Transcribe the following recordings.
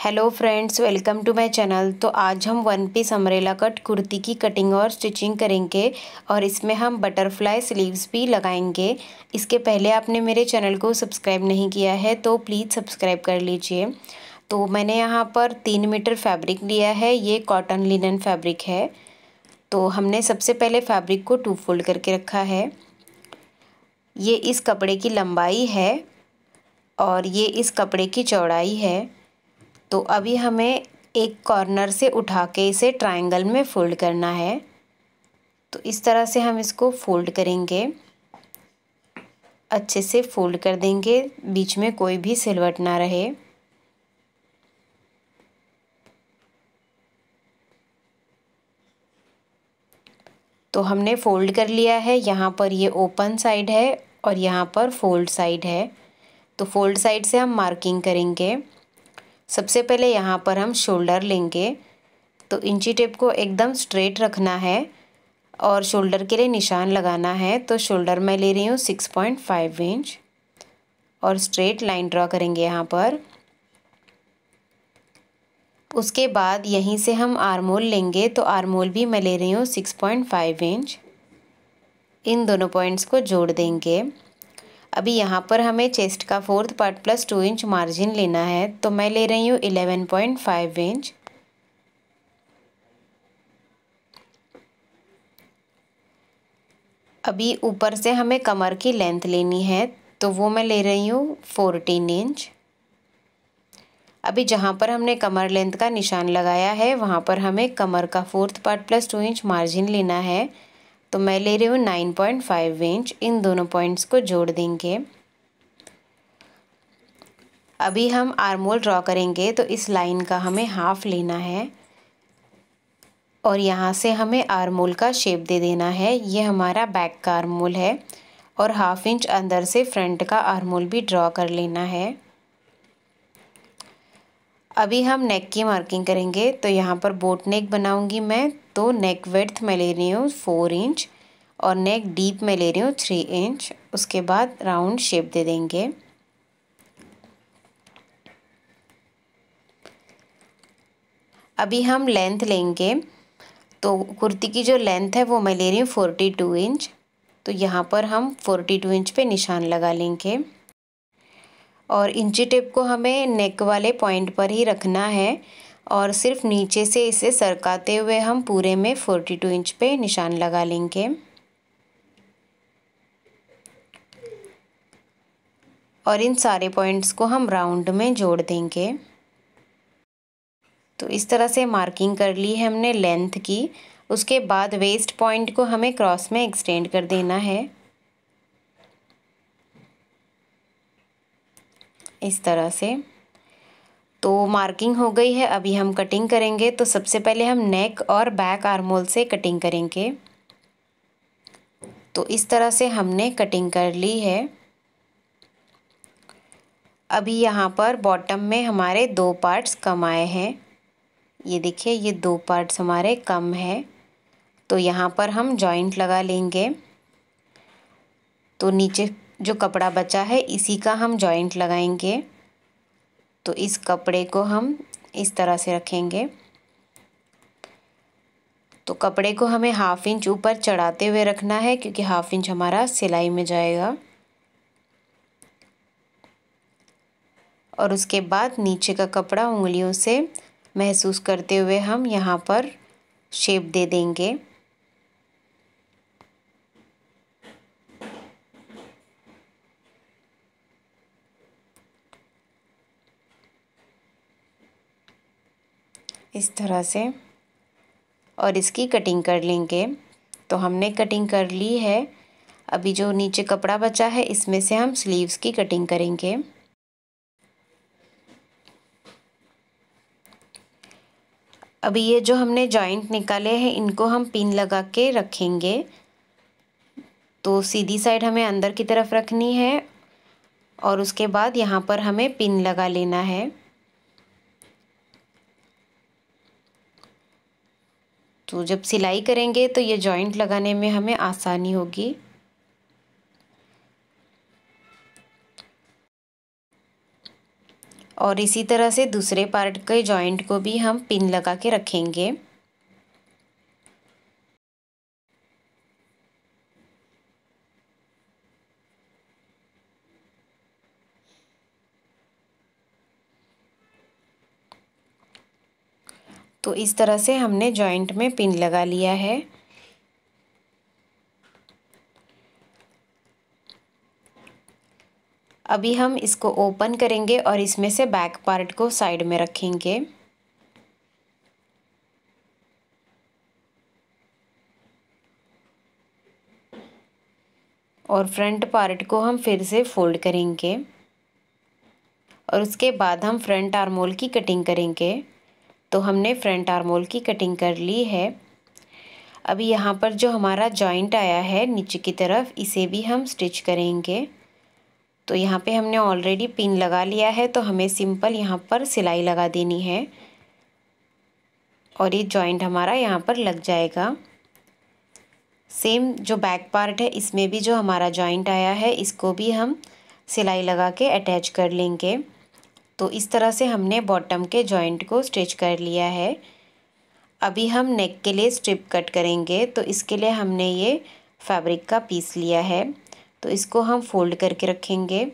Hello friends, welcome to my channel. तो आज हम one piece umbrella cut kurti की कटिंग और स्टिचिंग करेंगे और इसमें हम बटरफ्लाई स्लीव्स भी लगाएंगे। इसके पहले आपने मेरे चैनल को सब्सक्राइब नहीं किया है तो प्लीज़ सब्सक्राइब कर लीजिए। तो मैंने यहाँ पर 3 मीटर फैब्रिक लिया है, ये कॉटन लिनन फैब्रिक है। तो हमने सबसे पहले फैब्रिक को 2 फोल्ड करके रखा है। ये इस कपड़े की लंबाई है और ये इस कपड़े की चौड़ाई है। तो अभी हमें एक कॉर्नर से उठा के इसे ट्रायंगल में फ़ोल्ड करना है। तो इस तरह से हम इसको फ़ोल्ड करेंगे, अच्छे से फ़ोल्ड कर देंगे, बीच में कोई भी सिलवट ना रहे। तो हमने फ़ोल्ड कर लिया है। यहाँ पर ये ओपन साइड है और यहाँ पर फ़ोल्ड साइड है। तो फ़ोल्ड साइड से हम मार्किंग करेंगे। सबसे पहले यहाँ पर हम शोल्डर लेंगे। तो इंची टेप को एकदम स्ट्रेट रखना है और शोल्डर के लिए निशान लगाना है। तो शोल्डर मैं ले रही हूँ 6.5 इंच और स्ट्रेट लाइन ड्रॉ करेंगे यहाँ पर। उसके बाद यहीं से हम आर्मोल लेंगे। तो आर्मोल भी मैं ले रही हूँ 6.5 इंच। इन दोनों पॉइंट्स को जोड़ देंगे। अभी यहाँ पर हमें चेस्ट का 4th part plus 2 inch margin लेना है। तो मैं ले रही हूँ 11.5 इंच। अभी ऊपर से हमें कमर की लेंथ लेनी है, तो वो मैं ले रही हूँ 14 इंच। अभी जहाँ पर हमने कमर लेंथ का निशान लगाया है वहाँ पर हमें कमर का 4th part plus 2 inch margin लेना है। तो मैं ले रही हूँ 9.5 इंच। इन दोनों पॉइंट्स को जोड़ देंगे। अभी हम आर्मोल ड्रॉ करेंगे। तो इस लाइन का हमें हाफ लेना है और यहाँ से हमें आर्मोल का शेप दे देना है। ये हमारा बैक का आर्मोल है और हाफ इंच अंदर से फ्रंट का आर्मोल भी ड्रॉ कर लेना है। अभी हम नेक की मार्किंग करेंगे। तो यहाँ पर बोट नेक बनाऊंगी मैं। तो नेक विड्थ मैं ले रही हूँ 4 इंच और नेक डीप मैं ले रही हूँ 3 इंच। उसके बाद राउंड शेप दे देंगे। अभी हम लेंथ लेंगे। तो कुर्ती की जो लेंथ है वो मैं ले रही हूँ 42 इंच। तो यहाँ पर हम 42 इंच पे निशान लगा लेंगे और इंची टेप को हमें नेक वाले पॉइंट पर ही रखना है और सिर्फ नीचे से इसे सरकाते हुए हम पूरे में 42 इंच पे निशान लगा लेंगे। और इन सारे पॉइंट्स को हम राउंड में जोड़ देंगे। तो इस तरह से मार्किंग कर ली है हमने लेंथ की। उसके बाद वेस्ट पॉइंट को हमें क्रॉस में एक्सटेंड कर देना है इस तरह से। तो मार्किंग हो गई है। अभी हम कटिंग करेंगे। तो सबसे पहले हम नेक और बैक आर्मोल से कटिंग करेंगे। तो इस तरह से हमने कटिंग कर ली है। अभी यहाँ पर बॉटम में हमारे 2 पार्ट्स कम आए हैं। ये देखिए, ये 2 पार्ट्स हमारे कम हैं। तो यहाँ पर हम जॉइंट लगा लेंगे। तो नीचे जो कपड़ा बचा है इसी का हम जॉइंट लगाएंगे। तो इस कपड़े को हम इस तरह से रखेंगे। तो कपड़े को हमें हाफ इंच ऊपर चढ़ाते हुए रखना है क्योंकि हाफ इंच हमारा सिलाई में जाएगा। और उसके बाद नीचे का कपड़ा उंगलियों से महसूस करते हुए हम यहाँ पर शेप दे देंगे। इस तरह से और इसकी कटिंग कर लेंगे। तो हमने कटिंग कर ली है। अभी जो नीचे कपड़ा बचा है इसमें से हम स्लीव्स की कटिंग करेंगे। अभी ये जो हमने जॉइंट निकाले हैं इनको हम पिन लगा के रखेंगे। तो सीधी साइड हमें अंदर की तरफ रखनी है और उसके बाद यहाँ पर हमें पिन लगा लेना है। तो जब सिलाई करेंगे तो ये जॉइंट लगाने में हमें आसानी होगी। और इसी तरह से दूसरे पार्ट के जॉइंट को भी हम पिन लगा के रखेंगे। तो इस तरह से हमने जॉइंट में पिन लगा लिया है। अभी हम इसको ओपन करेंगे और इसमें से बैक पार्ट को साइड में रखेंगे। और फ्रंट पार्ट को हम फिर से फोल्ड करेंगे और उसके बाद हम फ्रंट आर्मोल की कटिंग करेंगे। तो हमने फ्रंट आर्मोल की कटिंग कर ली है। अभी यहाँ पर जो हमारा जॉइंट आया है नीचे की तरफ, इसे भी हम स्टिच करेंगे। तो यहाँ पे हमने ऑलरेडी पिन लगा लिया है, तो हमें सिंपल यहाँ पर सिलाई लगा देनी है और ये जॉइंट हमारा यहाँ पर लग जाएगा। सेम जो बैक पार्ट है इसमें भी जो हमारा जॉइंट आया है इसको भी हम सिलाई लगा के अटैच कर लेंगे। तो इस तरह से हमने बॉटम के जॉइंट को स्टिच कर लिया है। अभी हम नेक के लिए स्ट्रिप कट करेंगे। तो इसके लिए हमने ये फैब्रिक का पीस लिया है, तो इसको हम फोल्ड करके रखेंगे।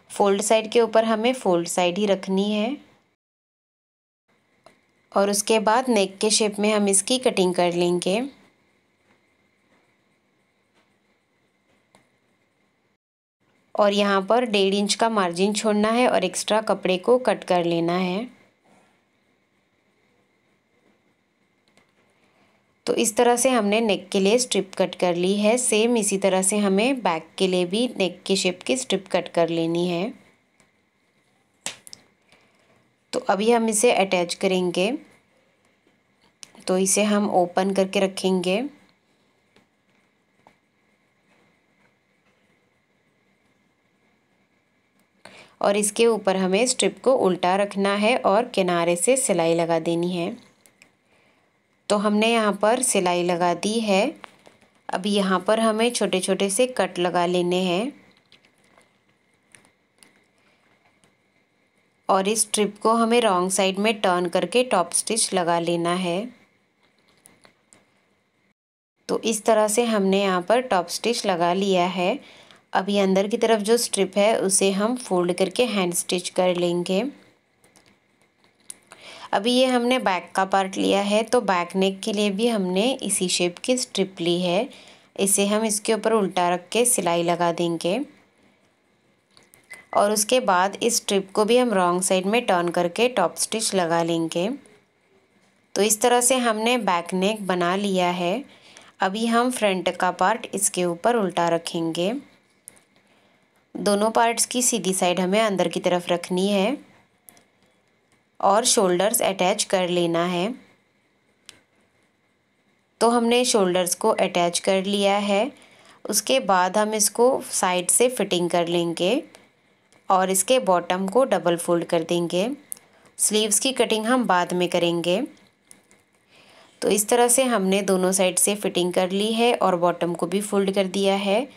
फोल्ड साइड के ऊपर हमें फोल्ड साइड ही रखनी है और उसके बाद नेक के शेप में हम इसकी कटिंग कर लेंगे। और यहाँ पर 1.5 इंच का मार्जिन छोड़ना है और एक्स्ट्रा कपड़े को कट कर लेना है। तो इस तरह से हमने नेक के लिए स्ट्रिप कट कर ली है। सेम इसी तरह से हमें बैक के लिए भी नेक के शेप की स्ट्रिप कट कर लेनी है। तो अभी हम इसे अटैच करेंगे। तो इसे हम ओपन करके रखेंगे और इसके ऊपर हमें स्ट्रिप को उल्टा रखना है और किनारे से सिलाई लगा देनी है। तो हमने यहाँ पर सिलाई लगा दी है। अभी यहाँ पर हमें छोटे छोटे से कट लगा लेने हैं और इस स्ट्रिप को हमें रॉन्ग साइड में टर्न करके टॉप स्टिच लगा लेना है। तो इस तरह से हमने यहाँ पर टॉप स्टिच लगा लिया है। अभी अंदर की तरफ जो स्ट्रिप है उसे हम फोल्ड करके हैंड स्टिच कर लेंगे। अभी ये हमने बैक का पार्ट लिया है, तो बैक नेक के लिए भी हमने इसी शेप की स्ट्रिप ली है। इसे हम इसके ऊपर उल्टा रख के सिलाई लगा देंगे और उसके बाद इस स्ट्रिप को भी हम रॉन्ग साइड में टर्न करके टॉप स्टिच लगा लेंगे। तो इस तरह से हमने बैक नेक बना लिया है। अभी हम फ्रंट का पार्ट इसके ऊपर उल्टा रखेंगे। दोनों पार्ट्स की सीधी साइड हमें अंदर की तरफ रखनी है और शोल्डर्स अटैच कर लेना है। तो हमने शोल्डर्स को अटैच कर लिया है। उसके बाद हम इसको साइड से फिटिंग कर लेंगे और इसके बॉटम को डबल फोल्ड कर देंगे। स्लीव्स की कटिंग हम बाद में करेंगे। तो इस तरह से हमने दोनों साइड से फिटिंग कर ली है और बॉटम को भी फोल्ड कर दिया है।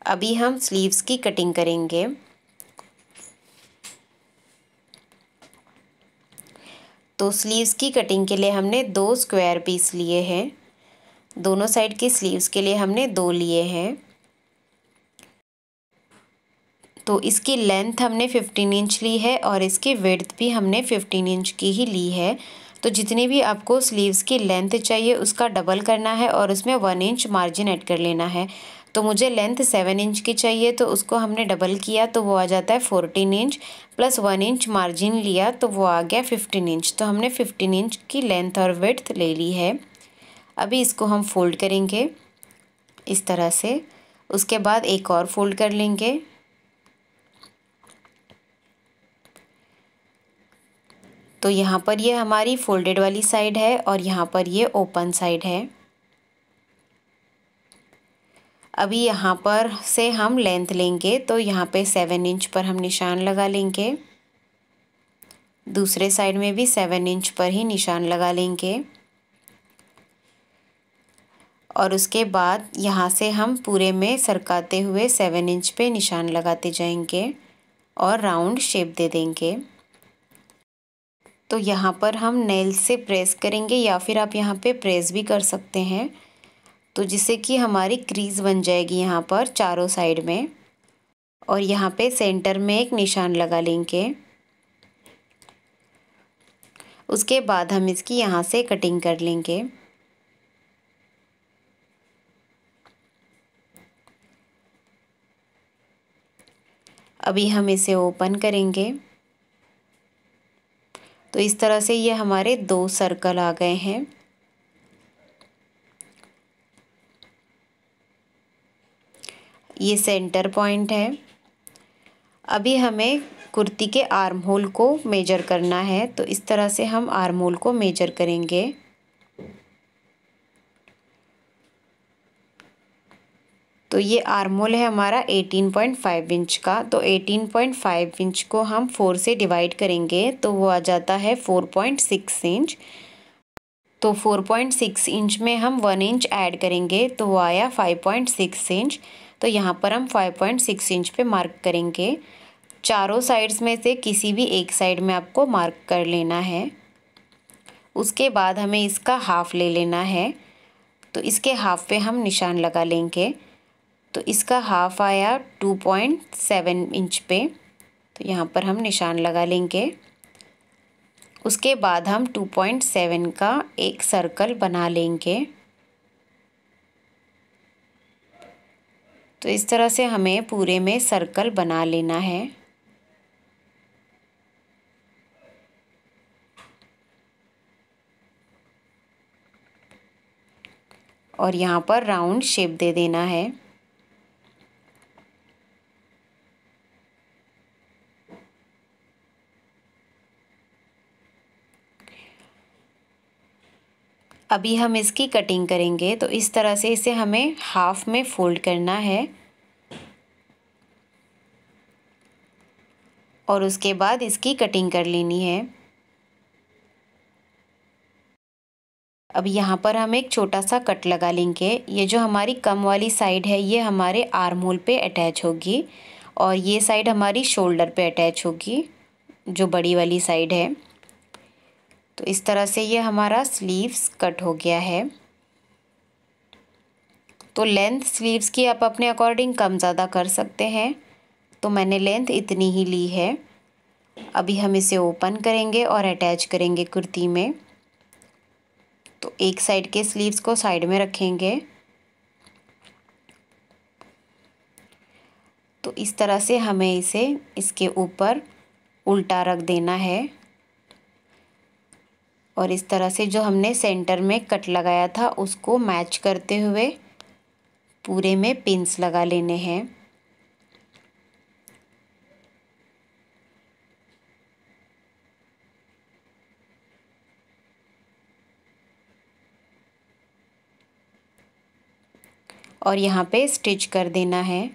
अभी हम स्लीव्स की कटिंग करेंगे। तो स्लीव्स की कटिंग के लिए हमने 2 स्क्वायर पीस लिए हैं। दोनों साइड की स्लीव्स के लिए हमने 2 लिए हैं। तो इसकी लेंथ हमने 15 इंच ली है और इसकी विड्थ भी हमने 15 इंच की ही ली है। तो जितनी भी आपको स्लीव्स की लेंथ चाहिए उसका डबल करना है और उसमें 1 इंच मार्जिन ऐड कर लेना है। तो मुझे लेंथ 7 इंच की चाहिए, तो उसको हमने डबल किया तो वो आ जाता है 14 इंच, प्लस 1 इंच मार्जिन लिया तो वो आ गया 15 इंच। तो हमने 15 इंच की लेंथ और विड्थ ले ली है। अभी इसको हम फोल्ड करेंगे इस तरह से। उसके बाद एक और फोल्ड कर लेंगे। तो यहाँ पर ये हमारी फोल्डेड वाली साइड है और यहाँ पर ये ओपन साइड है। अभी यहाँ पर से हम लेंथ लेंगे, तो यहाँ पे 7 इंच पर हम निशान लगा लेंगे। दूसरे साइड में भी 7 इंच पर ही निशान लगा लेंगे और उसके बाद यहाँ से हम पूरे में सरकाते हुए 7 इंच पे निशान लगाते जाएंगे। और राउंड शेप दे देंगे। तो यहाँ पर हम नेल से प्रेस करेंगे या फिर आप यहाँ पे प्रेस भी कर सकते हैं, तो जिससे कि हमारी क्रीज बन जाएगी यहाँ पर चारों साइड में। और यहाँ पे सेंटर में एक निशान लगा लेंगे। उसके बाद हम इसकी यहाँ से कटिंग कर लेंगे। अभी हम इसे ओपन करेंगे तो इस तरह से ये हमारे 2 सर्कल आ गए हैं। ये सेंटर पॉइंट है। अभी हमें कुर्ती के आर्म होल को मेजर करना है, तो इस तरह से हम आर्म होल को मेजर करेंगे। तो ये आर्म होल है हमारा 18.5 इंच का। तो 18.5 इंच को हम 4 से डिवाइड करेंगे तो वो आ जाता है 4.6 इंच। तो 4.6 इंच में हम 1 इंच ऐड करेंगे तो वो आया 5.6 इंच। तो यहाँ पर हम 5.6 इंच पे मार्क करेंगे। चारों साइड्स में से किसी भी एक साइड में आपको मार्क कर लेना है। उसके बाद हमें इसका हाफ ले लेना है, तो इसके हाफ पे हम निशान लगा लेंगे। तो इसका हाफ आया 2.7 इंच पे, तो यहाँ पर हम निशान लगा लेंगे। उसके बाद हम 2.7 का एक सर्कल बना लेंगे। तो इस तरह से हमें पूरे में सर्कल बना लेना है। और यहाँ पर राउंड शेप दे देना है। अभी हम इसकी कटिंग करेंगे, तो इस तरह से इसे हमें हाफ में फोल्ड करना है और उसके बाद इसकी कटिंग कर लेनी है। अब यहाँ पर हम एक छोटा सा कट लगा लेंगे। ये जो हमारी कम वाली साइड है ये हमारे आर्म होल पे अटैच होगी और ये साइड हमारी शोल्डर पे अटैच होगी, जो बड़ी वाली साइड है। तो इस तरह से ये हमारा स्लीव्स कट हो गया है। तो लेंथ स्लीव्स की आप अपने अकॉर्डिंग कम ज़्यादा कर सकते हैं, तो मैंने लेंथ इतनी ही ली है। अभी हम इसे ओपन करेंगे और अटैच करेंगे कुर्ती में। तो एक साइड के स्लीव्स को साइड में रखेंगे। तो इस तरह से हमें इसे इसके ऊपर उल्टा रख देना है और इस तरह से जो हमने सेंटर में कट लगाया था उसको मैच करते हुए पूरे में पिन्स लगा लेने हैं। और यहाँ पे स्टिच कर देना है।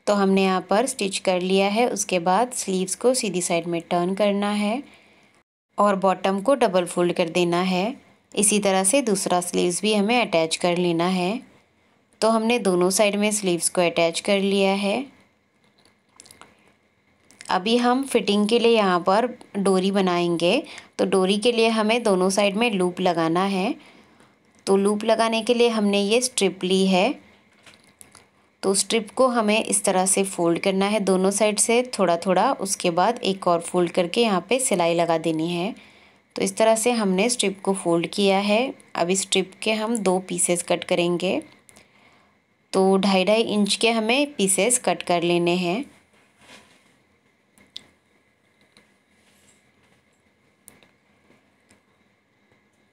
तो हमने यहाँ पर स्टिच कर लिया है। उसके बाद स्लीव्स को सीधी साइड में टर्न करना है और बॉटम को डबल फोल्ड कर देना है। इसी तरह से दूसरा स्लीव्स भी हमें अटैच कर लेना है। तो हमने दोनों साइड में स्लीव्स को अटैच कर लिया है। अभी हम फिटिंग के लिए यहाँ पर डोरी बनाएंगे। तो डोरी के लिए हमें दोनों साइड में लूप लगाना है। तो लूप लगाने के लिए हमने ये स्ट्रिप ली है। तो स्ट्रिप को हमें इस तरह से फोल्ड करना है दोनों साइड से थोड़ा थोड़ा। उसके बाद एक और फोल्ड करके यहाँ पे सिलाई लगा देनी है। तो इस तरह से हमने स्ट्रिप को फोल्ड किया है। अब इस स्ट्रिप के हम 2 पीसेस कट करेंगे। तो 2.5 इंच के हमें पीसेस कट कर लेने हैं।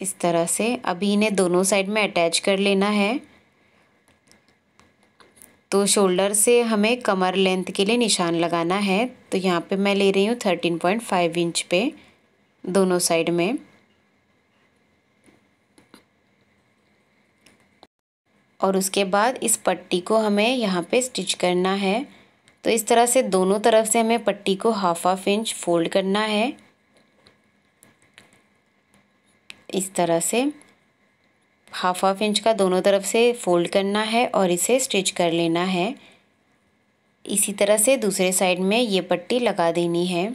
इस तरह से अभी इन्हें दोनों साइड में अटैच कर लेना है। तो शोल्डर से हमें कमर लेंथ के लिए निशान लगाना है। तो यहाँ पे मैं ले रही हूँ 13.5 इंच पे दोनों साइड में। और उसके बाद इस पट्टी को हमें यहाँ पे स्टिच करना है। तो इस तरह से दोनों तरफ से हमें पट्टी को हाफ इंच फोल्ड करना है। इस तरह से हाफ इंच का दोनों तरफ से फोल्ड करना है और इसे स्टिच कर लेना है। इसी तरह से दूसरे साइड में ये पट्टी लगा देनी है।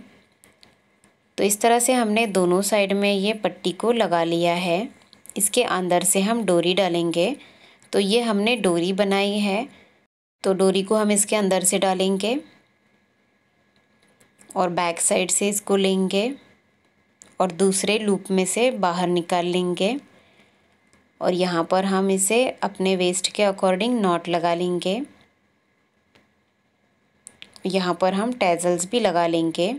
तो इस तरह से हमने दोनों साइड में ये पट्टी को लगा लिया है। इसके अंदर से हम डोरी डालेंगे। तो ये हमने डोरी बनाई है, तो डोरी को हम इसके अंदर से डालेंगे और बैक साइड से इसको लेंगे और दूसरे लूप में से बाहर निकाल लेंगे और यहाँ पर हम इसे अपने वेस्ट के अकॉर्डिंग नॉट लगा लेंगे। यहाँ पर हम टैजल्स भी लगा लेंगे।